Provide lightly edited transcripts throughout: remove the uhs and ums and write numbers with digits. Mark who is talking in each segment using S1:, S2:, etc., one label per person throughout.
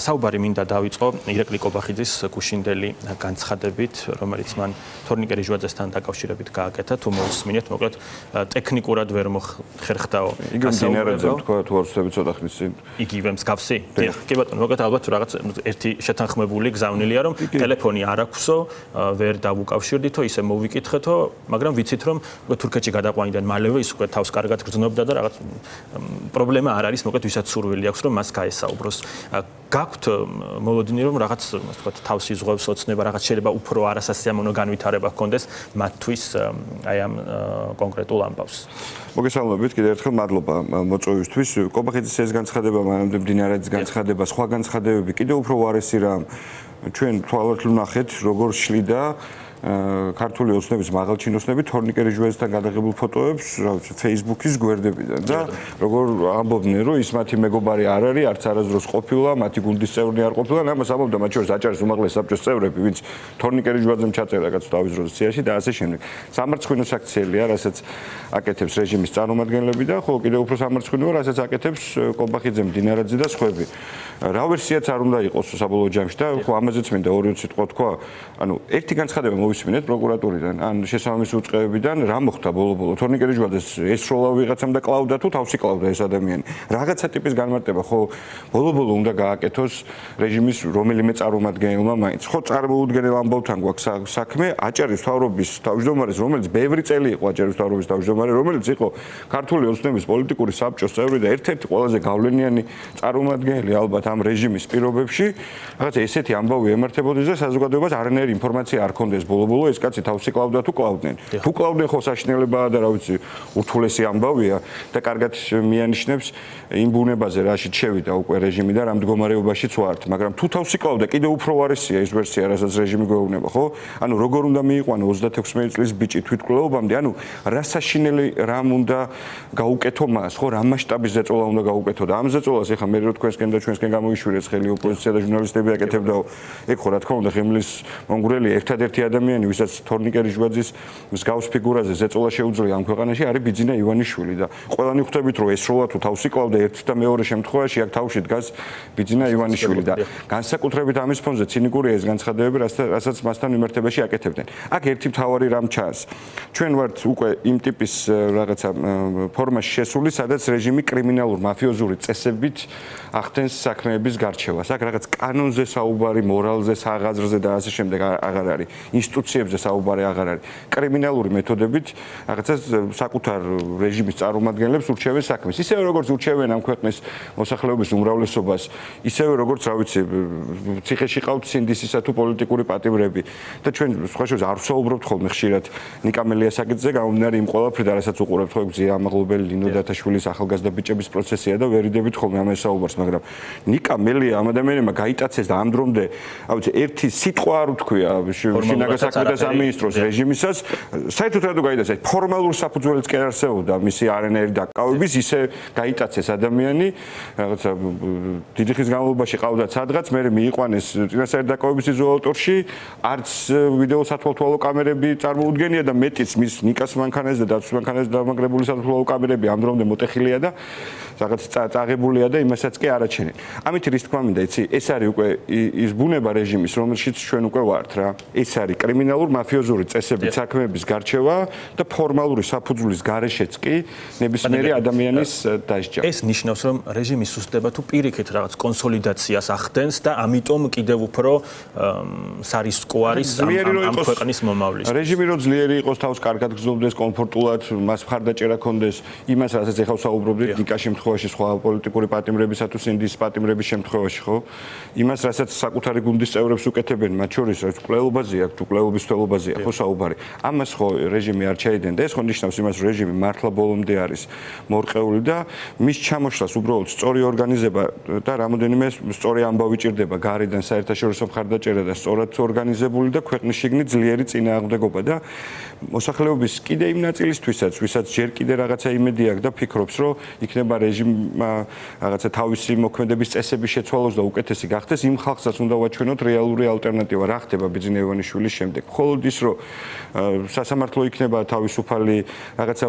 S1: საუბარი მინდა დავიწყო ირაკლი კობახიძის გუშინდელი განცხადებით, რომელიც მან თორნიკე რიჟვაძესთან დაკავშირებით გააკეთა. თუ მოусმინეთ, მოკლედ ტექნიკურად ვერ მოხერხდაო.
S2: იგივე დინარაძე თქვა თუ არ ვცდები ცოტა ხნის წინ.
S1: იგივე მსგავსი? კი ბატონო, მოკლედ ალბათ რაღაც ერთი შეთანხმებული გზავნილია, რომ ტელეფონი არ აქვსო, ვერ დავუკავშირდითო, ისე მოვიკითხეთო, მაგრამ ვიცით რომ თურქეთში გადაყვანიდან მალევე ის უკვე თავს კარგად გრძნობდა და რაღაც პრობლემა არ არის, მოკლედ ვისაც სურვილი აქვს რომ მას გაესაუბროს. გაქვთ მოლოდინი რომ რაღაც ასე ვთქვათ თავს იზღვევს ოცნება, რაღაც შეიძლება უფრო არასასიამოვნო განვითარება ჰქონდეს მათთვის აი ამ კონკრეტულ ამბავს.
S2: მოგესალმებით, კიდევ ერთხელ მადლობა მოწვევისთვის. კობახიძის ეს განცხადება, მანამდე მდინარაძის განცხადება, სხვა განცხადებები კიდევ უფრო უარესი რამ ჩვენ თვალად ვნახეთ, როგორ შლიდა ქართული ოცნების მაღალჩინოსნები თორნიკე რიჟვაძესთან გადაღებულ ფოტოებს, Facebook-ის გვერდებიდან და როგორ ამბობდნენ, რომ ის მათი მეგობარი არ არის, არც არასდროს ყოფილა, მათი გუნდის წევრი არ ყოფილა, ამას ამბობდა მათ შორის აჭარის უმაღლესი საბჭოს წევრები, ვინც თორნიკე რიჟვაძემ ჩაწერა რაღაც თავის დროზე სიაში და ასე შემდეგ. სამარცხვინო საქციელია, რასაც აკეთებს რეჟიმის წარმომადგენლები და ხოლო კიდევ უფრო სამარცხვინოა, რასაც აკეთებს კობახიძე, მდინარაძე და სხვები. რა ვერსიაც არ უნდა იყოს საბოლოო ჯამში და ხო ამაზეც მინდა ორი სიტყვა თქვა. ანუ ერთი განცხადება მოვისმინეთ პროკურატურიდან, ან შესაბამისი უწყებებიდან, რა მოხდა ბოლო-ბოლო. თორნიკე რიჟვაძეს ესროლა ვიღაცამ და კლავდა თუ თავსი კლავდა ეს ადამიანი. რაღაცა ტიპის განმარტება ხო ბოლო-ბოლო უნდა გააკეთოს რეჟიმის რომელიმე წარმომადგენელმა მაინც. ხო წარმოუდგენელ ამბავთან გვაქვს საქმე, აჭარის მთავრობის თავმჯდომარეს, რომელიც ბევრი წელი იყო აჭარის მთავრობის თავმჯდომარე, რომელიც იყო ქართული ოცნების პოლიტიკური საბჭოს წევრი და ერთ-ერთი ყველაზე გავლენიანი წარმომადგენელი ალბათ ამ რეჟიმის პირობებში. რაღაცა ესეთი ამბავი ემართებოდეს და საზოგადოებას არანაირი ინფორმაცია არ ქონდეს ბოლო-ბოლო ეს კაცი თავსი კლავდა თუ კლავდნენ. თუ კლავდნენ ხო საშინელებაა და რა ვიცი, ურთულესი ამბავია და კარგად მიანიშნებს იმ ბუნებაზე, რაშიც შევიდა უკვე რეჟიმი და რამ მდგომარეობაშიც ვართ, მაგრამ თუ თავსი კლავდა, კიდევ უფრო უარესია ეს ვერსია, რასაც რეჟიმი გვეუბნება, ხო? ანუ როგორ უნდა მიიყვანო 36 წლის ბიჭი თვითმკვლელობამდე, ანუ რა საშინელი რამ უნდა გაუკეთო მას, ხო? რა მასშტაბის ზეწოლა უნდა გაუკეთო და ამ ზეწოლას ეხა მე რო თქვენსკენ და ჩვენსკენ გამოიშვირეს ხელი ოპოზიცია და ჟურნალისტები აკეთებდაო. ეგ ხო რა თქმა უნდა ღემლის მონგრელი ერთადერთი ადამიანი, ვისაც თორნიკე რიჟვაძის მსგავს ფიგურაზე ზეწოლა შეუძლია ამ ქვეყანაში არის ბიძინა ივანიშვილი და ყველანი ხვდებით რომ ესროლა თუ თავსი კლავდა ერთ და მეორე შემთხვევაში აქ თავში დგას ბიძინა ივანიშვილი და განსაკუთრებით ამის ფონზე ცინიკურია ეს განცხადებები, რასაც მასთან მიმართებაში აკეთებდნენ. აქ ერთი მთავარი რამ ჩანს. ჩვენ ვართ უკვე იმ ტიპის რაღაცა ფორმაში შესული, სადაც რეჟიმი კრიმინალურ მაფიოზური წესებით ახდენს საქმეების გარჩევას. აქ რაღაც კანონზე საუბარი, მორალზე, საღაზრზე და ასე შემდეგ აღარ არის. ინსტიტუციებზე საუბარი აღარ არის. კრიმინალური მეთოდებით რაღაცა საკუთარ რეჟიმის წარმომადგენლებს ურჩევენ საქმეს. ისევე როგორც ურჩევენ ამ ქვეყნის მოსახლეობის უმრავლესობას, ისევე როგორც რა ვიცი, ციხეში ყავთ სინდისისა თუ პოლიტიკური პატიმრები და ჩვენ სხვა შორის არ ვსაუბრობთ ხოლმე ხშირად ნიკა მელიასაკიძეზე გამომდინარე იმ ყველაფრიდან, რასაც უყურებთ ხო გზია ამაღლობელი ლინო დათაშვილის ახალგაზრდა ბიჭების პროცესია და ვერიდებით ხოლმე ამ საუბარს, მაგრამ ნიკა მელია ამ ადამიანებმა გაიტაცეს და ამ დრომდე, რა ვიცი, ერთი სიტყვა არ უთქვია შინაგან საქმეთა სამინისტროს რეჟიმისას, საერთოდ რატო გაიტაცეს? ფორმალურ საფუძველიც კი არ არსებობდა მისი არანაირი დაკავების, ისე გაიტაცეს ადამიანი, რაღაცა დიდი ხნის განმავლობაში ყავდათ სადღაც, მე მიიყვანეს წინასწარი დაკავების იზოლატორში, არც ვიდეო სათვალთვალო კამერები წარმოუდგენია და მეტიც მის ნიკას მანქანაზე და დაცვის მანქანაზე დამაგრებული სათვალთვალო კამერები ამ დრომდე მოტეხილია და რაღაც წაღებულია და იმასაც კი არაჩენენ. ამით რის თქმა მინდა, იცი, ეს არის უკვე ის ბუნება რეჟიმის, რომელშიც ჩვენ უკვე ვართ რა. ეს არის კრიმინალურ მაფიოზური წესებით საქმეების გარჩევა და ფორმალური საფუძვლის გარეშეც კი ნებისმიერი ადამიანის დასჯა.
S1: ეს ნიშნავს, რომ რეჟიმი სუსტდება თუ პირიქით რაღაც კონსოლიდაციას ახდენს და ამიტომ კიდევ უფრო სარისკო არის ამ ქვეყნის მომავლის.
S2: რეჟიმი რო ძლიერი იყოს, თავს კარგად გრძნობდეს, კომფორტულად, მას მხარდაჭერა ქონდეს, იმას რასაც ეხლა ვსაუბრობდით, ნიკას შემთხვევაში, სხვა პოლიტიკური პატიმრებისა თუ სინდის პატიმრების შემთხვევაში, ხო? იმას რასაც საკუთარი გუნდის წევრებს უკეთებენ, მათ შორის რაც კვლეობაზე აქვს, თუ კვლეობის თველობაზეა ხო საუბარი. ამას ხო რეჟიმი არ ჩაიდენდა, ეს ხო ნიშნავს იმას, რომ რეჟიმი მართლა ბოლომდე არის მორყეული და მის ჩამოშლას უბრალოდ სწორი ორგანიზება და რამოდენიმე სწორი ამბავი ჭირდება გარედან საერთაშორისო მხარდაჭერა და სწორად ორგანიზებული და ქვეყნის შიგნით ძლიერი წინააღმდეგობა და მოსახლეობის კიდე იმ ნაწილისთვისაც, ვისაც ჯერ კიდე რაღაცა იმედი აქვს და ფიქრობს, რომ იქნება რეჟიმმა რაღაცა თავისი მოქმედების წესების შეცვალოს და უკეთესი გახდეს, იმ ხალხსაც უნდა ვაჩვენოთ რეალური ალტერნატივა. რა ხდება ბიძინა ივანიშვილის შემდეგ? შემდეგ. მხოლოდ ის რომ სასამართლო იქნება თავისუფალი, რაღაცა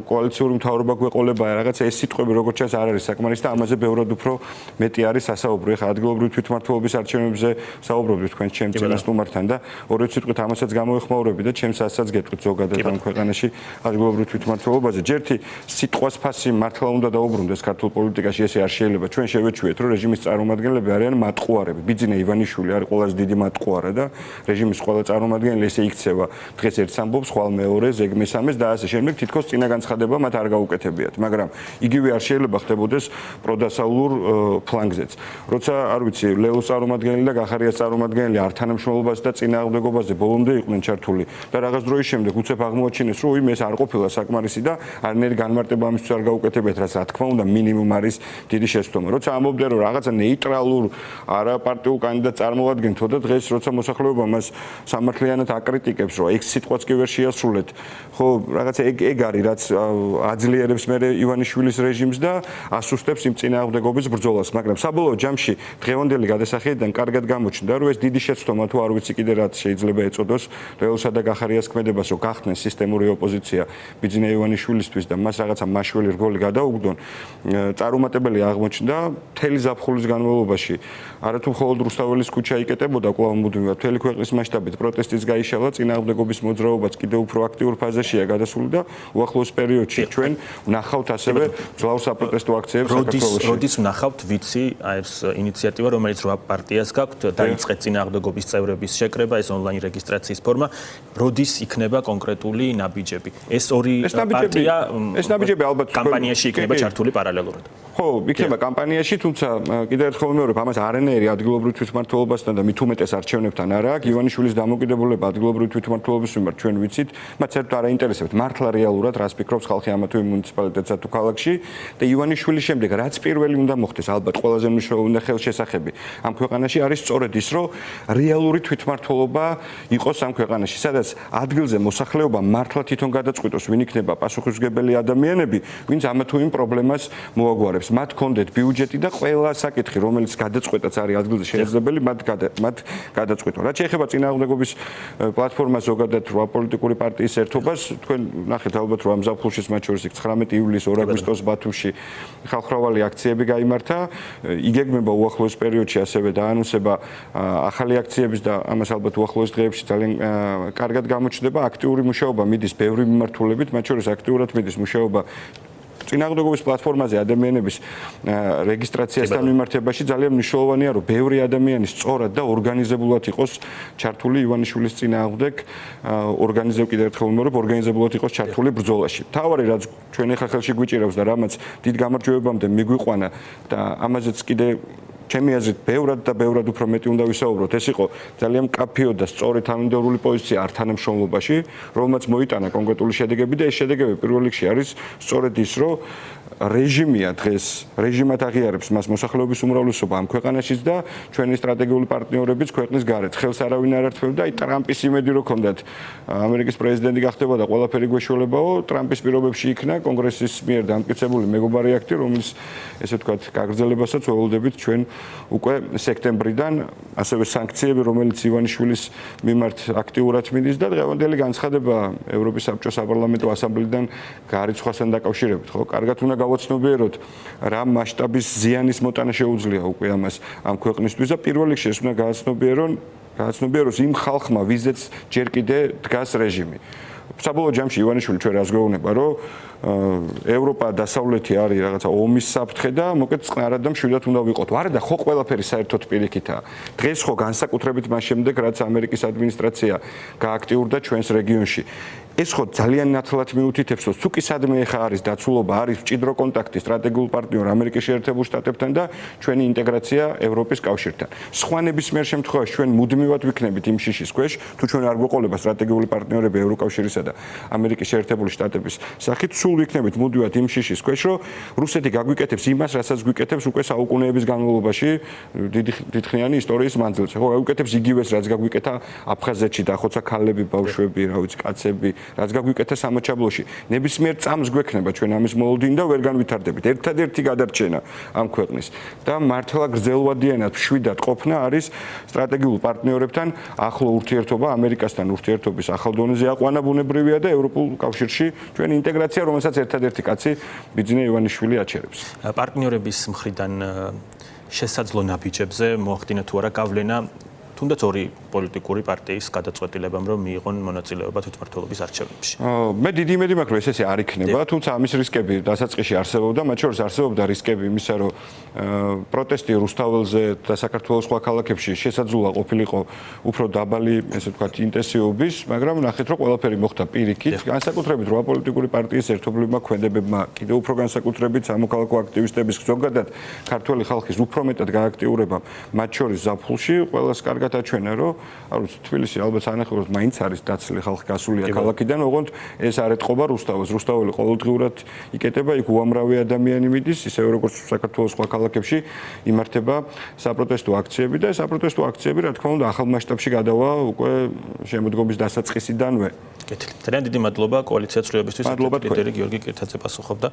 S2: კოალიციური მთავრობა გვეყოლება, რაღაცა ეს სიტყვები როგორც ჩანს არ არის საკმარისი და ამაზე ბევრად უფრო მეტი არის სასაუბრო. ეხლა ადგილობრივი თვითმმართველობის არჩევნებზე საუბრობთ თქვენ ჩემს წინასწარმეტთან და ორი სიტყვით ამასაც გამოეხმაურები და ჩემს ასაც გეტყვით ზოგადად ამ ქვეყანაში ადგილობრივ თვითმმართველობაზე. ჯერთი სიტყვას ფასი მართლა უნდა დაუბრუნდეს ქართულ პოლიტიკაში, ესე არ შეიძლება. ჩვენ შევეჩვიეთ, რომ რეჟიმის წარმომადგენლები არიან მატყუარები. ბიძინა ივანიშვილი არის ყველაზე დიდი მატყუარა და რეჟიმის ყველა წარმომადგენელი ესე იქცევა. დღეს ერთს ამბობს, ხვალ მეორეს, ეგ მესამეს და ასე შემდეგ თითქოს წინა განცხადება მათ არ გაუკეთებიათ, მაგრამ იგივე არ შეიძლება ხდებოდეს პროდასავლურ ფლანგზეც. როცა არ ვიცი, ლელოს წარმომადგენელი და გახარიას წარმომადგენელი არ თანამშრომლობაზე და წინააღმდეგობაზე ბოლომდე იყვნენ ჩართული და რაღაც დროის შემდეგ უცებ აღმოაჩინეს, რომ იმ ეს არ ყოფილა საკმარისი და არნერი განმარტება ამისთვის არ გაუკეთებიათ, რაც რა თქმა უნდა მინიმუმ არის დიდი შეცდომა. როცა ამბობდნენ, რომ რაღაცა ნეიტრალურ არაპარტიულ კანდიდატს წარმოვადგენთო და დღეს როცა მოსახლეობა მას სამართლიანად აკრიტიკებს, რომ ეგ სიტყვაც კი ვერ შეასრულეთ, ხო, რაღაცა ეგ არის, რაც აძლიერებს მე ივანიშვილის რეჟიმს და ასუსტებს იმ წინააღმდეგობის ბრძოლას, მაგრამ საბოლოო ჯამში დღევანდელი გადასახედიდან კარგად გამოჩნდა, რომ ეს დიდი შეცდომა თუ არ ვიცი კიდე რაც შეიძლება ეწოდოს ლელოსა და გახარიას ქმედებას, რომ გახდნენ სისტემური ოპოზიცია ბიძინა ივანიშვილისთვის და მას რაღაცა მაშველი რგოლი გადაუგდონ, წარუმატებელი აღმოჩნდა მთელი ზაფხულის განმავლობაში. არათუ მხოლოდ რუსთაველის ქუჩა იკეტებოდა კვლავ მუდმივად, მთელი ქვეყნის მასშტაბით პროტესტიც გაიშალა, წინააღმდეგობის მოძრაობაც კიდევ უფრო აქტიურ ფაზაშია გადასული და უახლოეს პერიოდში ჩვენ ვნახავთ ასევე ძლავრ საპროტესტო აქციებს საქართველოში.
S1: როდის ვნახავთ, ვიცი, ეს ინიციატივა, რომელიც 8 პარტიას გაქვთ, დაიწყეთ წინააღმდეგობის წევრების შეკრება, ეს ონლაინ რეგისტრაციის ფორმა, როდის იქნება კონკრეტული ნაბიჯები? ეს ორი პარტია
S2: ეს ნაბიჯები ალბათ
S1: კამპანიაში იქნება ჩართული პარალელურად.
S2: ხო, იქნება კამპანიაში, თუმცა კიდევ ერთხელ ვიმეორებ, ამას არანაირი ადგილობრივ თვითმმართველობასთან და მით უმეტეს არჩევნებთან არ აქვს. ივანიშვილის დამოკიდებულება ადგილობრივ თვითმმართველობის მიმართ ჩვენ ვიცით, მათ საერთოდ არ აინტერესებთ მართლა რეალურად რას ფიქრობს ხალხი ამა თუ იმ მუნიციპალიტეტსა თუ ქალაქში და ივანიშვილის შემდეგ რაც პირველი უნდა მოხდეს, ალბათ ყველაზე მნიშვნელოვანი და ხელშესახები ამ ქვეყანაში არის სწორედ ის, რომ რეალური თვითმმართველობა იყოს ამ ქვეყანაში, სადაც ადგილზე მოსახლეობა მართლა თვითონ გადაწყვიტოს, ვინ იქნება პასუხისმგებელი ადამიანები, ვინც ამა თუ იმ პრობლემას მოაგვარებს. მათ კონდეთ ბიუჯეტი და ყველა საკითხი, რომელიც გადაწყვეტაც არის ადგილზე შესაძლებელი, მათ გადაწყვეტონ. რაც შეეხება წინააღმდეგობის პლატფორმას ზოგადად 8 პოლიტიკური პარტიის ერთობას, თქვენ ნახეთ ალბათ რომ ამ ზაფხულში მათ შორის 19 ივლისს 2 აგვისტოს ბათუმში ხალხმრავალი აქციები გაიმართა. იგეგმება უახლოეს პერიოდში ასევე დაანონსება ახალი აქციების და ამას ალბათ უახლოეს დღეებში ძალიან კარგად გამოჩნდება. აქტიური მუშაობა მიდის ბევრი მიმართულებით, მათ შორის აქტიურად მიდის მუშაობა წინააღმდეგობის პლატფორმაზე ადამიანების რეგისტრაციასთან მიმართებაში. ძალიან მნიშვნელოვანია, რომ ბევრი ადამიანი სწორად და ორგანიზებულად იყოს ჩართული ივანიშვილის წინააღმდეგ, კიდევ ერთხელ ვიმეორებ, ორგანიზებულად იყოს ჩართული ბრძოლაში. თავარი რაც ჩვენ ახლა ხელში გვიჭირავს და რამაც დიდ გამარჯვებამდე მიგვიყვანა და ამაზეც კიდე ჩემი აზრით ბევრად და ბევრად უფრო მეტი უნდა ვისაუბროთ. ეს იყო ძალიან მკაფიო და სწორი თანმიმდევრული პოზიცია არ თანამშრომლობაში, რომელმაც მოიტანა კონკრეტული შედეგები და ეს შედეგები პირველ რიგში არის სწორედ ის, რომ რეჟიმია დღეს, რეჟიმად აღიარებს მას მოსახლეობის უმრავლესობა ამ ქვეყანაშიც და ჩვენი სტრატეგიული პარტნიორებიც ქვეყნის გარეთ. ხელს არავინ არ ართმევდა, აი ტრამპის იმედი რო ქონდათ ამერიკის პრეზიდენტი გახდებოდა, ყველაფერი გვეშველებაო, ტრამპის პირობებში იქნა კონგრესის მიერ დამტკიცებული მეგობარი აქტი, რომელიც ესე ვთქვათ, გაგრძელებასაც ველოდებით ჩვენ უკვე სექტემბრიდან, ასევე სანქციები, რომელიც ივანიშვილის მიმართ აქტიურად მიდის და დღევანდელი განცხადება ევროპის საბჭოს საპარლამენტო ასამბლეიდან გარიცხვასთან დაკავშირებით, ხო? კარგად უნდა გავაცნობიეროთ, რა მასშტაბის ზიანის მოტანა შეუძლია უკვე ამას ამ ქვეყნისთვის და პირველ რიგში ეს უნდა გააცნობიეროს იმ ხალხმა, ვიზეც ჯერ კიდე დგას რეჟიმი. საბოლოო ჯამში ივანიშვილი ჩვენ რას გვეუბნება, რომ ევროპა დასავლეთი არის რაღაცა ომის საფრთხე და მოკეთ წყნარად და მშვიდად უნდა ვიყოთ. არა და ხო ყველაფერი საერთოდ პირიქითაა. დღეს ხო განსაკუთრებით მას შემდეგ, რაც ამერიკის ადმინისტრაცია გააქტიურდა ჩვენს რეგიონში. ეს ხო ძალიან ნათლად მიუთითებს, რომ თუკი სადმე ხა არის დაცულობა, არის მჭიდრო კონტაქტი სტრატეგიულ პარტნიორ ამერიკის შეერთებულ შტატებთან და ჩვენი ინტეგრაცია ევროპის კავშირთან. სხვა ნებისმიერ შემთხვევაში ჩვენ მუდმივად ვიქნებით იმ შიშის ქვეშ, თუ ჩვენ არ გვეყოლება სტრატეგიული პარტნიორები ევროკავშირისა ეროვნულისა და ამერიკის შეერთებული შტატების სახით სულ ვიქნებით მუდმივად იმ შიშის ქვეშ, რომ რუსეთი გაგვიკეთებს იმას, რასაც გვიკეთებს უკვე საუკუნეების განმავლობაში დიდხნიანი ისტორიის მანძილზე. ხო, გაგვიკეთებს იგივეს, რაც გაგვიკეთა აფხაზეთში დახოცა ქალები, ბავშვები, რა ვიცი, კაცები, რაც გაგვიკეთა სამაჩაბლოში. ნებისმიერ წამს გვექნება ჩვენ ამის მოლოდინი და ვერ განვითარდებით. ერთადერთი გადარჩენა ამ ქვეყნის და მართლა გრძელვადიანად მშვიდად ყოფნა არის სტრატეგიულ პარტნიორებთან ახლო ურთიერთობა, ამერიკასთან ურთიერთობის ახალ დონეზე აყვანა ბუნებრივია და ევროპულ კავშირში ჩვენ ინტეგრაცია, რომელსაც ერთადერთი კაცი ბიძინა ივანიშვილი აჩერებს.
S1: პარტნიორების მხრიდან შესაძლო ნაბიჯებზე მოახდინა თუ არა გავლენა თუნდაც ორი პოლიტიკური პარტიის გადაწყვეტილებამ, რომ მიიღონ მონაწილეობა თვითმმართველობის არჩევნებში.
S2: მე დიდი იმედი მაქვს, რომ ესე არ იქნება, თუმცა ამის რისკები დასაწყისში არსებობდა, მათ შორის არსებობდა რისკები იმისა, რომ პროტესტი რუსთაველზე და საქართველოს სხვა ქალაქებში შესაძლოა ყოფილიყო უფრო დაბალი, ესე ვთქვათ, ინტენსივობის, მაგრამ ნახეთ, რომ ყველაფერი მოხდა პირიქით, განსაკუთრებით რვა პოლიტიკური პარტიის ერთობლივმა ქმედებებმა, კიდევ უფრო განსაკუთრებით სამოქალაქო აქტივისტების ზოგადად ქართველი ხალხის უფრო მეტად გააქტიურებამ, მათ შორის ზაფხულში ყველას კარგად აჩვენა, რომ თბილისი ალბათ ანახულოს მაინც არის დაცლი ხალხი გასულია ქალაქიდან, ოღონდ ეს არ ეთყობა რუსთაველს. რუსთაველი ყოველდღიურად იკეტება, იქ უამრავი ადამიანი მიდის, ისევე როგორც საქართველოს სხვა ქალაქებში იმართება საპროტესტო აქციები და საპროტესტო აქციები, რა თქმა უნდა, ახალ მასშტაბში გადავა უკვე შემოდგომის დასაწყისიდანვე.
S1: კეთილი. ძალიან დიდი მადლობა კოალიცია ცვლილებისთვის. ლიდერი გიორგი კირთაძე პასუხობდა